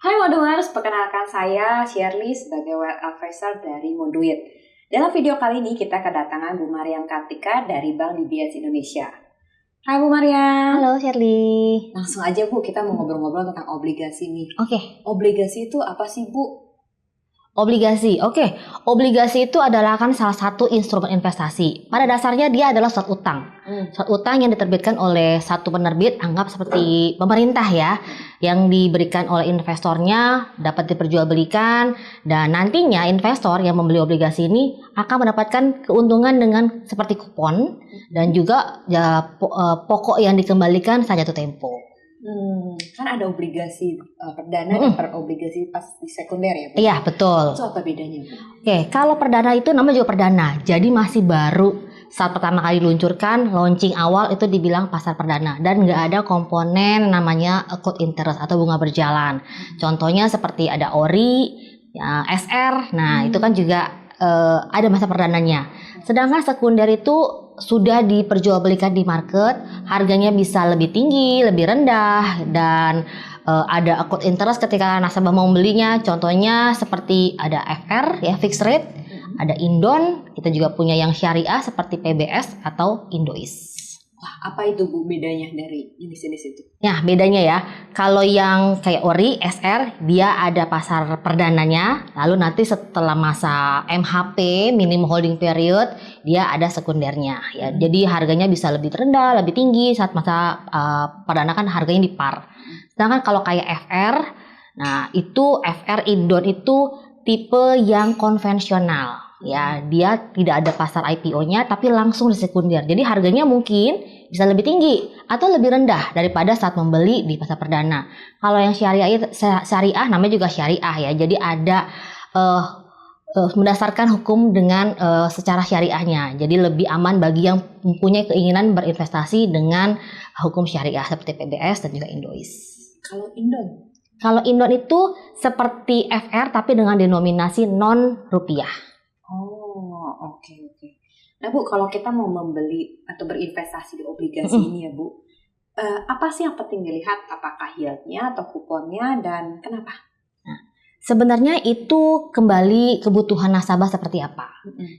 Hai Modulers, perkenalkan saya Shirley sebagai Wealth Advisor dari Moduit. Dalam video kali ini kita kedatangan Bu Mariam Kartika dari Bank DBS Indonesia. Hai Bu Mariam. Halo Shirley. Langsung aja Bu, kita mau ngobrol-ngobrol tentang obligasi nih. Oke. Obligasi itu apa sih Bu? Obligasi. Obligasi itu adalah kan salah satu instrumen investasi. Pada dasarnya dia adalah surat utang. Surat utang yang diterbitkan oleh satu penerbit, anggap seperti pemerintah ya, yang diberikan oleh investornya, dapat diperjualbelikan, dan nantinya investor yang membeli obligasi ini akan mendapatkan keuntungan dengan seperti kupon dan juga pokok yang dikembalikan saat jatuh tempo. Kan ada obligasi perdana dan obligasi pas di sekunder ya Bu? Iya, betul. Itu apa bedanya Bu? Kalau perdana itu namanya juga perdana, jadi masih baru. Saat pertama kali diluncurkan, launching awal itu dibilang pasar perdana dan nggak ada komponen namanya accrued interest atau bunga berjalan. Contohnya seperti ada ORI, ya, SR, nah itu kan juga ada masa perdananya. Sedangkan sekunder itu sudah diperjualbelikan di market, harganya bisa lebih tinggi, lebih rendah, dan ada accrued interest ketika nasabah mau membelinya. Contohnya seperti ada FR ya, fixed rate, ada Indon, kita juga punya yang syariah seperti PBS atau Indois. Wah, apa itu Bu bedanya dari jenis-jenis itu? Nah, bedanya ya, kalau yang kayak ORI, SR, dia ada pasar perdananya, lalu nanti setelah masa MHP, minimum holding period, dia ada sekundernya ya. Jadi harganya bisa lebih rendah, lebih tinggi saat masa perdana kan harganya di par. Sedangkan kalau kayak FR, nah itu FR Indon itu tipe yang konvensional. Ya, dia tidak ada pasar IPO-nya tapi langsung di sekunder. Jadi harganya mungkin bisa lebih tinggi atau lebih rendah daripada saat membeli di pasar perdana. Kalau yang syariah namanya juga syariah ya. Jadi ada mendasarkan hukum dengan secara syariahnya. Jadi lebih aman bagi yang mempunyai keinginan berinvestasi dengan hukum syariah seperti PBS dan juga Indois. Kalau Indon? Kalau Indon itu seperti FR tapi dengan denominasi non rupiah. Oh, oke. Nah Bu, kalau kita mau membeli atau berinvestasi di obligasi ini ya Bu, apa sih yang penting dilihat? Apakah yieldnya atau kuponnya dan kenapa? Nah, sebenarnya itu kembali kebutuhan nasabah seperti apa.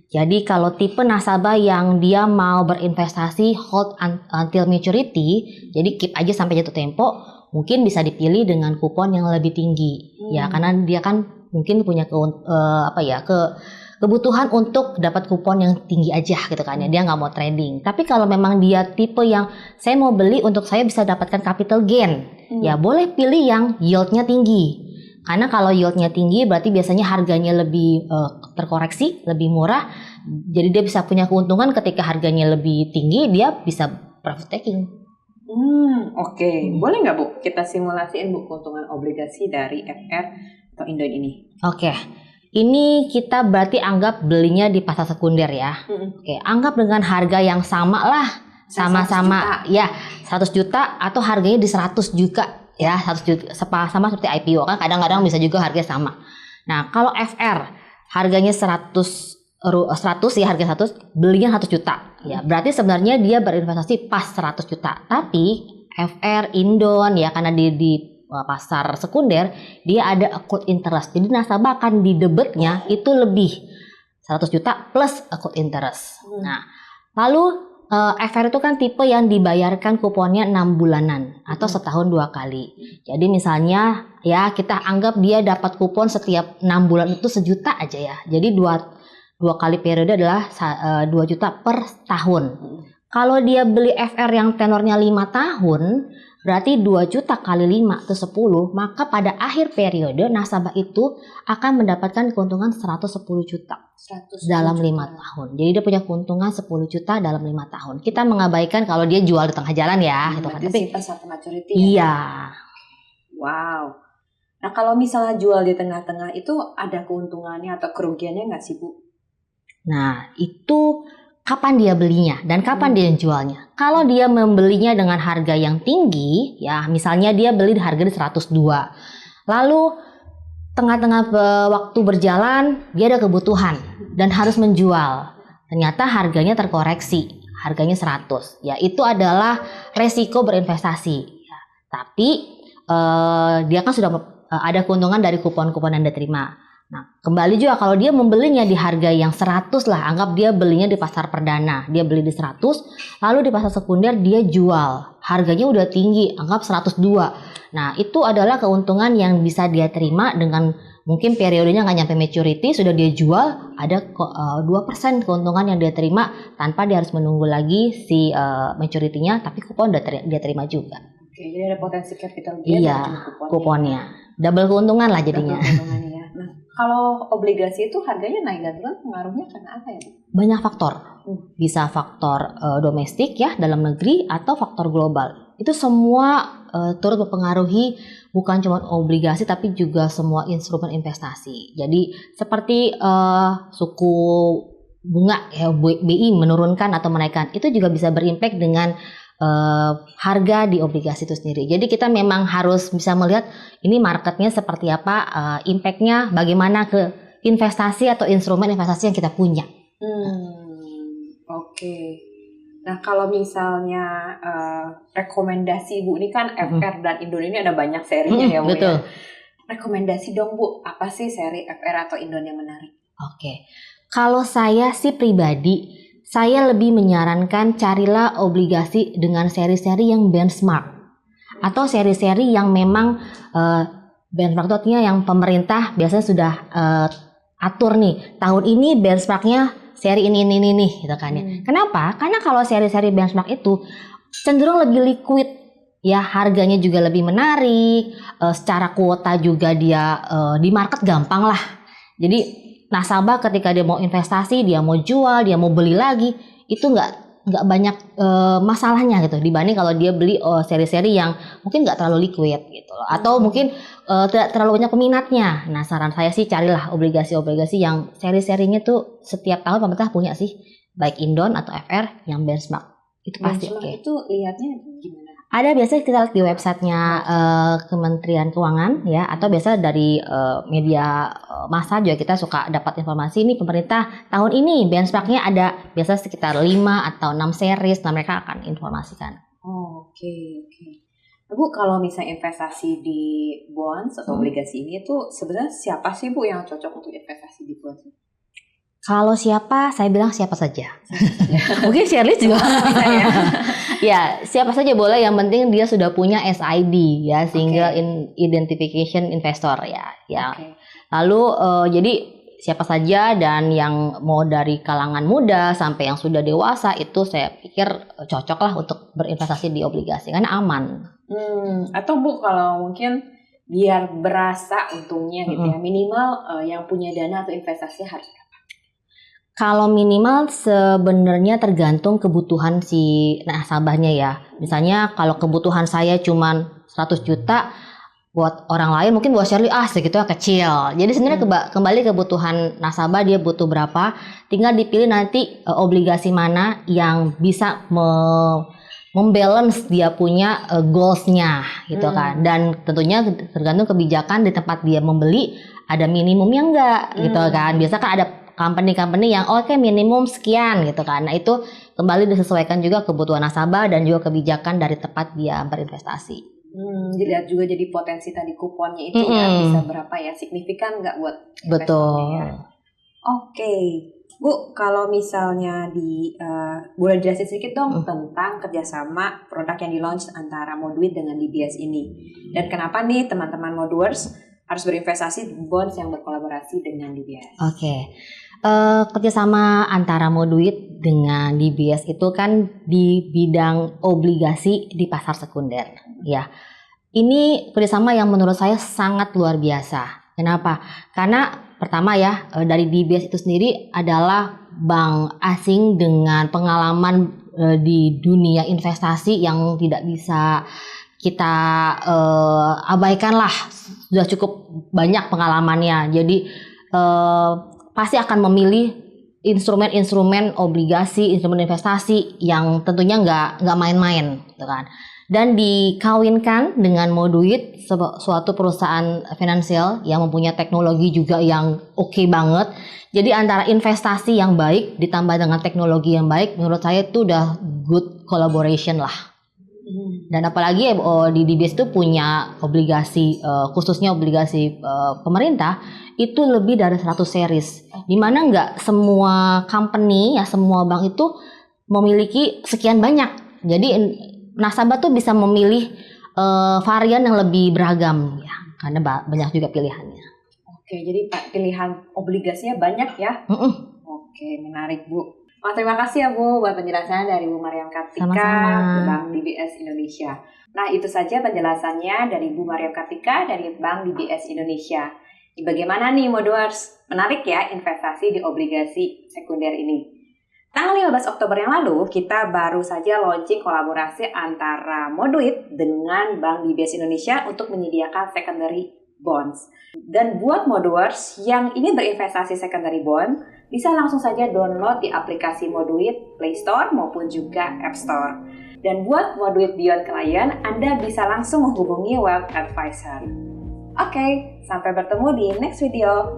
Jadi kalau tipe nasabah yang dia mau berinvestasi hold until maturity, jadi keep aja sampai jatuh tempo, mungkin bisa dipilih dengan kupon yang lebih tinggi. Ya, karena dia kan mungkin punya kebutuhan untuk dapat kupon yang tinggi aja gitu kan ya, dia nggak mau trading. Tapi kalau memang dia tipe yang saya mau beli untuk saya bisa dapatkan capital gain, ya boleh pilih yang yieldnya tinggi. Karena kalau yieldnya tinggi berarti biasanya harganya lebih terkoreksi, lebih murah. Jadi dia bisa punya keuntungan ketika harganya lebih tinggi, dia bisa profit taking. Oke. Boleh nggak Bu kita simulasiin Bu keuntungan obligasi dari FR atau Indon ini? Oke. Ini kita berarti anggap belinya di pasar sekunder ya. Oke, anggap dengan harga yang sama lah. Sama-sama ya 100 juta atau harganya di 100 juga ya, 100 juta sama seperti IPO kan kadang-kadang bisa juga harganya sama. Nah, kalau FR harganya 100 ya, harga 100, belinya 100 juta. Ya, berarti sebenarnya dia berinvestasi pas 100 juta. Tapi FR Indon ya karena di pasar sekunder dia ada accrued interest. Jadi nasabah akan didebetnya itu lebih 100 juta plus accrued interest. Nah, lalu FR itu kan tipe yang dibayarkan kuponnya 6 bulanan atau setahun 2 kali. Jadi misalnya ya kita anggap dia dapat kupon setiap 6 bulan itu 1 juta aja ya. Jadi dua kali periode adalah 2 juta per tahun. Kalau dia beli FR yang tenornya 5 tahun, berarti 2 juta kali 5 itu 10, maka pada akhir periode nasabah itu akan mendapatkan keuntungan 110 juta dalam 5 tahun. Jadi dia punya keuntungan 10 juta dalam 5 tahun. Kita mengabaikan kalau dia jual di tengah jalan ya. Berarti simpan sampai maturity ya? Iya. Wow. Nah kalau misalnya jual di tengah-tengah itu ada keuntungannya atau kerugiannya nggak sih Bu? Nah itu kapan dia belinya dan kapan dia jualnya. Kalau dia membelinya dengan harga yang tinggi, ya misalnya dia beli di harga di 102. Lalu tengah-tengah waktu berjalan dia ada kebutuhan dan harus menjual. Ternyata harganya terkoreksi, harganya 100. Ya itu adalah resiko berinvestasi. Ya, tapi dia kan sudah ada keuntungan dari kupon-kupon yang diterima. Nah, kembali juga kalau dia membelinya di harga yang 100 lah, anggap dia belinya di pasar perdana, dia beli di 100, lalu di pasar sekunder dia jual, harganya udah tinggi, anggap 102. Nah, itu adalah keuntungan yang bisa dia terima dengan mungkin periodenya nggak nyampe maturity, sudah dia jual, ada 2% keuntungan yang dia terima tanpa dia harus menunggu lagi si maturity-nya, tapi kupon dia terima juga. Oke, jadi ada potensi capital gain iya, kuponnya. Double keuntungan lah jadinya. Ya. Nah, kalau obligasi itu harganya naik dan turun pengaruhnya karena apa ya? Banyak faktor. Bisa faktor domestik ya, dalam negeri, atau faktor global. Itu semua turut mempengaruhi bukan cuma obligasi tapi juga semua instrumen investasi. Jadi seperti suku bunga ya, BI menurunkan atau menaikkan, itu juga bisa berimpact dengan harga di obligasi itu sendiri. Jadi kita memang harus bisa melihat ini marketnya seperti apa, impactnya bagaimana ke investasi atau instrumen investasi yang kita punya. Oke. Nah, kalau misalnya rekomendasi Bu, ini kan FR dan Indon ini ada banyak serinya ya Bu. Betul. Ya? Rekomendasi dong Bu, apa sih seri FR atau Indon yang menarik? Oke. Kalau saya sih pribadi, saya lebih menyarankan carilah obligasi dengan seri-seri yang benchmark atau seri-seri yang memang benchmark itu artinya yang pemerintah biasanya sudah atur nih, tahun ini benchmarknya seri ini gitu kan ya. Kenapa? Karena kalau seri-seri benchmark itu cenderung lebih liquid ya, harganya juga lebih menarik, secara kuota juga dia di market gampang lah. Jadi nasabah ketika dia mau investasi, dia mau jual, dia mau beli lagi, itu nggak banyak masalahnya gitu dibanding kalau dia beli seri-seri yang mungkin nggak terlalu liquid gitu loh, atau mungkin tidak terlalu banyak peminatnya. Nah, saran saya sih carilah obligasi-obligasi yang seri-serinya tuh setiap tahun pemerintah punya sih, baik Indon atau FR yang benchmark. Itu pasti oke. Itu lihatnya gimana? Ada biasanya kita lihat di websitenya Kementerian Keuangan ya, atau biasa dari media massa juga kita suka dapat informasi ini pemerintah tahun ini benchmarknya ada biasa sekitar 5 atau 6 series, nah mereka akan informasikan. Oke. Bu, kalau misalnya investasi di bonds atau obligasi ini tuh sebenarnya siapa sih Bu yang cocok untuk investasi di bonds? Kalau siapa, saya bilang siapa saja. Mungkin Shirley juga. Ya, siapa saja boleh, yang penting dia sudah punya SID ya, Single Identification Investor ya. Okay. Lalu jadi siapa saja, dan yang mau dari kalangan muda sampai yang sudah dewasa itu saya pikir cocok lah untuk berinvestasi di obligasi karena aman. Atau Bu, kalau mungkin biar berasa untungnya gitu ya, minimal yang punya dana atau investasi harus. Kalau minimal sebenarnya tergantung kebutuhan si nasabahnya ya. Misalnya kalau kebutuhan saya cuma 100 juta, buat orang lain mungkin buat Shirley segitu kecil. Jadi sebenarnya kembali kebutuhan nasabah, dia butuh berapa, tinggal dipilih nanti obligasi mana yang bisa membalance dia punya goals-nya gitu kan. Dan tentunya tergantung kebijakan di tempat dia membeli, ada minimumnya enggak gitu kan. Biasa kan ada company yang minimum sekian gitu kan. Nah, itu kembali disesuaikan juga kebutuhan nasabah dan juga kebijakan dari tempat dia berinvestasi. Dilihat juga jadi potensi tadi kuponnya itu ya, bisa berapa ya, signifikan nggak buat investornya ya. Oke. Bu, kalau misalnya boleh jelasin sedikit dong tentang kerjasama produk yang di-launch antara Moduit dengan DBS ini. Dan kenapa nih teman-teman Moduers harus berinvestasi di bonds yang berkolaborasi dengan DBS? Oke. Kerjasama antara Moduit dengan DBS itu kan di bidang obligasi di pasar sekunder ya. Ini kerjasama yang menurut saya sangat luar biasa. Kenapa? Karena pertama ya, dari DBS itu sendiri adalah bank asing dengan pengalaman di dunia investasi yang tidak bisa kita abaikan lah. Sudah cukup banyak pengalamannya. Jadi pasti akan memilih instrumen-instrumen obligasi, instrumen investasi yang tentunya nggak main-main, gitu kan. Dan dikawinkan dengan Moduit, suatu perusahaan finansial yang mempunyai teknologi juga yang oke banget. Jadi antara investasi yang baik ditambah dengan teknologi yang baik, menurut saya itu udah good collaboration lah. Dan apalagi di DBS itu punya obligasi, khususnya obligasi pemerintah, itu lebih dari 100 series. Dimana nggak semua company, ya semua bank itu memiliki sekian banyak. Jadi nasabah tuh bisa memilih varian yang lebih beragam, ya, karena banyak juga pilihannya. Oke, jadi pilihan obligasinya banyak ya? Oke, menarik Bu. Terima kasih ya Bu buat penjelasannya dari Bu Mariam Kartika, Bank DBS Indonesia. Nah, itu saja penjelasannya dari Bu Mariam Kartika dari Bank DBS Indonesia. Bagaimana nih Modoers? Menarik ya investasi di obligasi sekunder ini. Tanggal 15 Oktober yang lalu, kita baru saja launching kolaborasi antara Moduit dengan Bank DBS Indonesia untuk menyediakan secondary bonds. Dan buat Modoers yang ingin berinvestasi secondary bond, bisa langsung saja download di aplikasi Moduit Play Store maupun juga App Store. Dan buat Moduit Beyond Client, Anda bisa langsung menghubungi Wealth Advisor. Oke, sampai bertemu di next video.